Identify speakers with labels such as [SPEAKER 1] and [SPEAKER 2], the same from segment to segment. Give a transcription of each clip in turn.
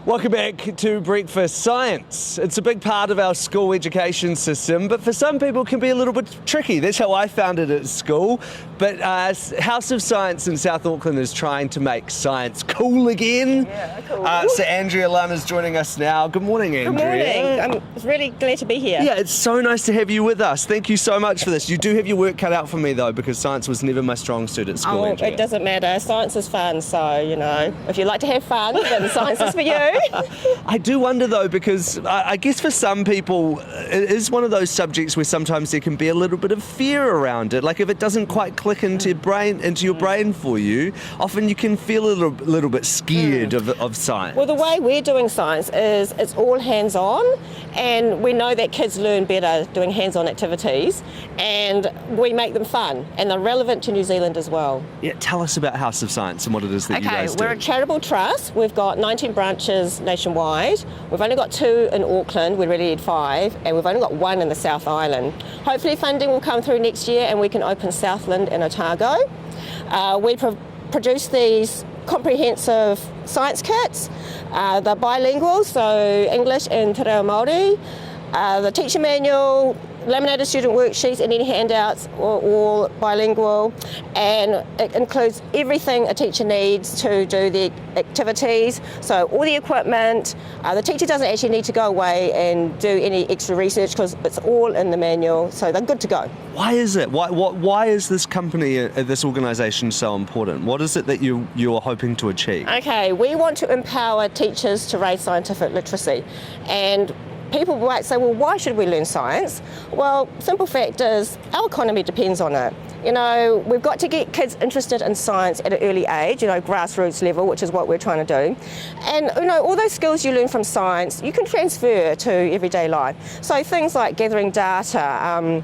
[SPEAKER 1] Welcome back to Breakfast Science. It's a big part of our school education system, but for some people it can be a little bit tricky. That's how I found it at school. But House of Science in South Auckland is trying to make science cool again.
[SPEAKER 2] Yeah, cool.
[SPEAKER 1] So Andrea is joining us now. Good morning, Andrea.
[SPEAKER 2] Good morning. I'm really glad to be here.
[SPEAKER 1] Yeah, it's so nice to have you with us. Thank you so much for this. You do have your work cut out for me though, because science was never my strong suit at school, Andrea.
[SPEAKER 2] It doesn't matter. Science is fun, so, if you like to have fun, then science is for you.
[SPEAKER 1] I do wonder though, because I guess for some people it is one of those subjects where sometimes there can be a little bit of fear around it. Like if it doesn't quite click into your brain for you, often you can feel a little bit scared of science.
[SPEAKER 2] Well, the way we're doing science is it's all hands-on, and we know that kids learn better doing hands-on activities, and we make them fun, and they're relevant to New Zealand as well.
[SPEAKER 1] Yeah, tell us about House of Science and what it is that you guys do.
[SPEAKER 2] We're a charitable trust. We've got 19 branches nationwide. We've only got 2 in Auckland. We really need 5, and we've only got 1 in the South Island. Hopefully funding will come through next year and we can open Southland and Otago. We produce these comprehensive science kits. They're bilingual, so English and te reo Māori. The teacher manual, laminated student worksheets and any handouts are all bilingual, and it includes everything a teacher needs to do the activities. So all the equipment, the teacher doesn't actually need to go away and do any extra research because it's all in the manual, so they're good to go.
[SPEAKER 1] Why is it? Why is this company, this organisation so important? What is it that you're hoping to achieve?
[SPEAKER 2] Okay, we want to empower teachers to raise scientific literacy, and people might say, well, why should we learn science? Well, simple fact is our economy depends on it. We've got to get kids interested in science at an early age, grassroots level, which is what we're trying to do. And, all those skills you learn from science, you can transfer to everyday life. So things like gathering data,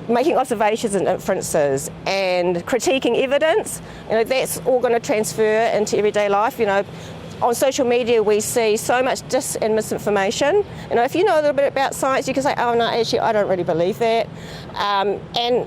[SPEAKER 2] making observations and inferences, and critiquing evidence, that's all going to transfer into everyday life. On social media, we see so much dis and misinformation. If you know a little bit about science, you can say, oh no, actually, I don't really believe that. And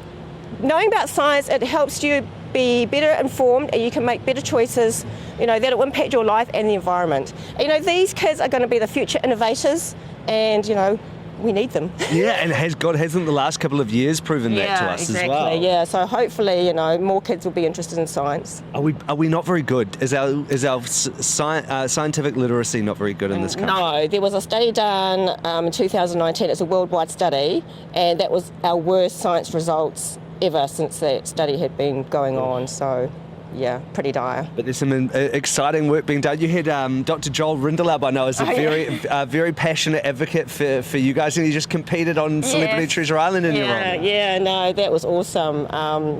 [SPEAKER 2] knowing about science, it helps you be better informed, and you can make better choices, that'll impact your life and the environment. These kids are going to be the future innovators, and, we need them.
[SPEAKER 1] Yeah, and hasn't the last couple of years proven that to us as well?
[SPEAKER 2] Yeah, so hopefully, more kids will be interested in science.
[SPEAKER 1] Are we not very good? Is our scientific literacy not very good in this country?
[SPEAKER 2] No, there was a study done in 2019. It's a worldwide study, and that was our worst science results ever since that study had been going on. So, yeah, pretty dire.
[SPEAKER 1] But there's some exciting work being done. You had Dr. Joel Rindelow, I know, is a very passionate advocate for you guys, and he just competed on Celebrity Treasure Island in your honour.
[SPEAKER 2] Yeah, no, that was awesome.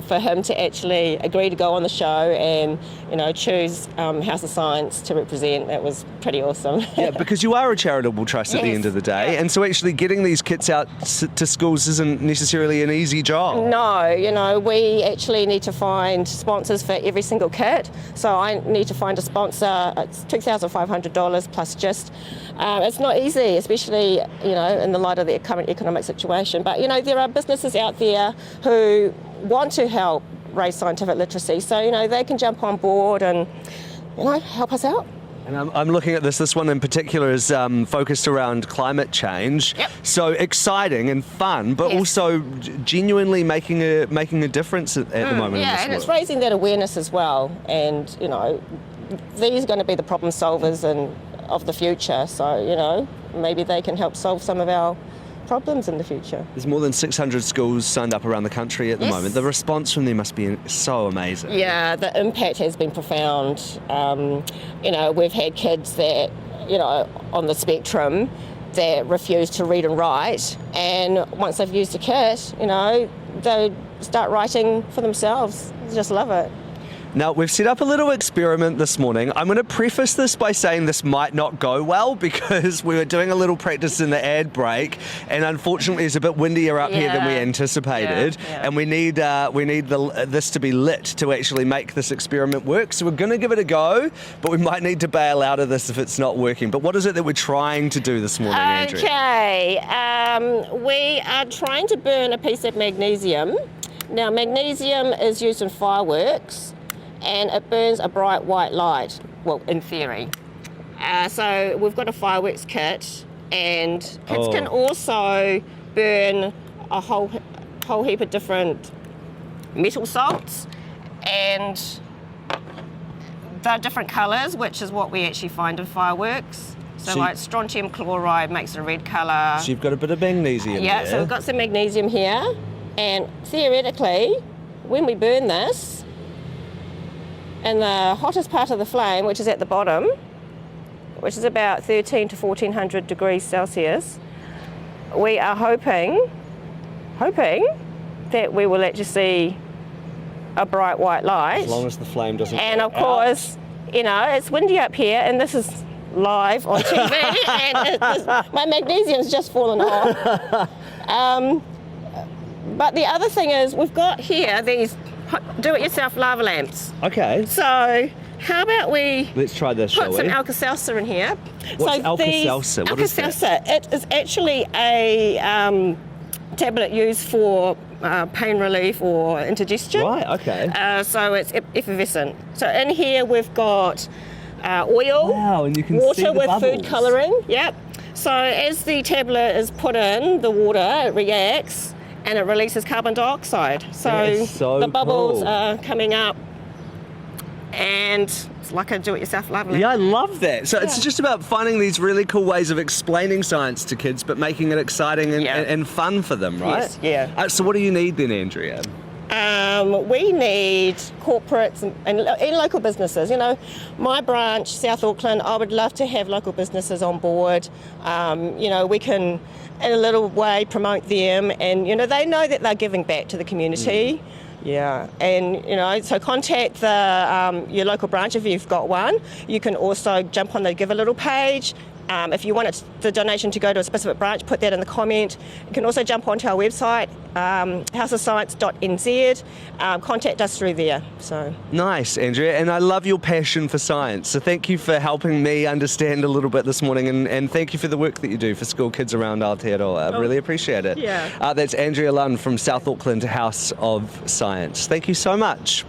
[SPEAKER 2] For him to actually agree to go on the show and, choose House of Science to represent, that was pretty awesome.
[SPEAKER 1] Yeah, because you are a charitable trust at the end of the day, and so actually getting these kits out to schools isn't necessarily an easy job.
[SPEAKER 2] No, we actually need to find sponsors for every single kit. So I need to find a sponsor. It's $2,500 plus just. It's not easy, especially, in the light of the current economic situation. But, there are businesses out there who want to help raise scientific literacy. So, they can jump on board and, help us out.
[SPEAKER 1] And I'm looking at this one in particular is focused around climate change.
[SPEAKER 2] Yep.
[SPEAKER 1] So exciting and fun, but also genuinely making a difference at the moment.
[SPEAKER 2] Yeah, and it's raising that awareness as well. And, these are going to be the problem solvers of the future. So, maybe they can help solve some of our problems in the future.
[SPEAKER 1] There's more than 600 schools signed up around the country at the moment. The response from them must be so amazing.
[SPEAKER 2] Yeah, the impact has been profound. We've had kids that, on the spectrum that refuse to read and write, and once they've used a kit, they start writing for themselves. They just love it.
[SPEAKER 1] Now, we've set up a little experiment this morning. I'm going to preface this by saying this might not go well because we were doing a little practice in the ad break, and unfortunately it's a bit windier up here than we anticipated, and we need this to be lit to actually make this experiment work. So we're going to give it a go, but we might need to bail out of this if it's not working. But what is it that we're trying to do this morning, Andrea?
[SPEAKER 2] Okay, we are trying to burn a piece of magnesium. Now, magnesium is used in fireworks, and it burns a bright white light, well, in theory. So we've got a fireworks kit, and kids
[SPEAKER 1] Oh.
[SPEAKER 2] can also burn a whole heap of different metal salts, and they're different colours, which is what we actually find in fireworks. So like strontium chloride makes a red colour.
[SPEAKER 1] So you've got a bit of magnesium
[SPEAKER 2] Yeah,
[SPEAKER 1] there.
[SPEAKER 2] so we've got some magnesium here, and theoretically, when we burn this, in the hottest part of the flame, which is at the bottom, which is about 13 to 1400 degrees Celsius, we are hoping that we will actually see a bright white light.
[SPEAKER 1] As long as the flame doesn't
[SPEAKER 2] And
[SPEAKER 1] go
[SPEAKER 2] of course, you know, it's windy up here, and this is live on TV, and my magnesium's just fallen off. But the other thing is, we've got here these do-it-yourself lava lamps.
[SPEAKER 1] out. Okay,
[SPEAKER 2] So how about we
[SPEAKER 1] let's try this, shall
[SPEAKER 2] put some
[SPEAKER 1] we?
[SPEAKER 2] Alka-Seltzer in here?
[SPEAKER 1] What's
[SPEAKER 2] so
[SPEAKER 1] Alka-Seltzer? What is that?
[SPEAKER 2] Alka-Seltzer, it is actually a tablet used for pain relief or indigestion.
[SPEAKER 1] Right, okay.
[SPEAKER 2] So it's effervescent. So in here we've got oil,
[SPEAKER 1] Wow, and you can see
[SPEAKER 2] water
[SPEAKER 1] the
[SPEAKER 2] with
[SPEAKER 1] bubbles.
[SPEAKER 2] food colouring. Yep. So as the tablet is put in, the water reacts and it releases carbon dioxide.
[SPEAKER 1] That is so
[SPEAKER 2] the bubbles
[SPEAKER 1] cool.
[SPEAKER 2] are coming up, and it's like a do-it-yourself lava lamp.
[SPEAKER 1] Yeah, I love that. So it's
[SPEAKER 2] Yeah.
[SPEAKER 1] just about finding these really cool ways of explaining science to kids, but making it exciting and,
[SPEAKER 2] Yeah.
[SPEAKER 1] and fun for them, right?
[SPEAKER 2] Yes, yeah.
[SPEAKER 1] So what do you need then, Andrea?
[SPEAKER 2] We need corporates and local businesses. You know, my branch, South Auckland, I would love to have local businesses on board. You know, we can, in a little way, promote them, and, you know, they know that they're giving back to the community. Yeah, and, you know, so contact your local branch if you've got one. You can also jump on the Give a Little page. If you want the donation to go to a specific branch, put that in the comment. You can also jump onto our website, houseofscience.nz. Contact us through there. So
[SPEAKER 1] Nice, Andrea, and I love your passion for science. So thank you for helping me understand a little bit this morning, and thank you for the work that you do for school kids around Aotearoa. I really appreciate it.
[SPEAKER 2] Yeah.
[SPEAKER 1] That's Andrea Lunn from South Auckland House of Science. Thank you so much.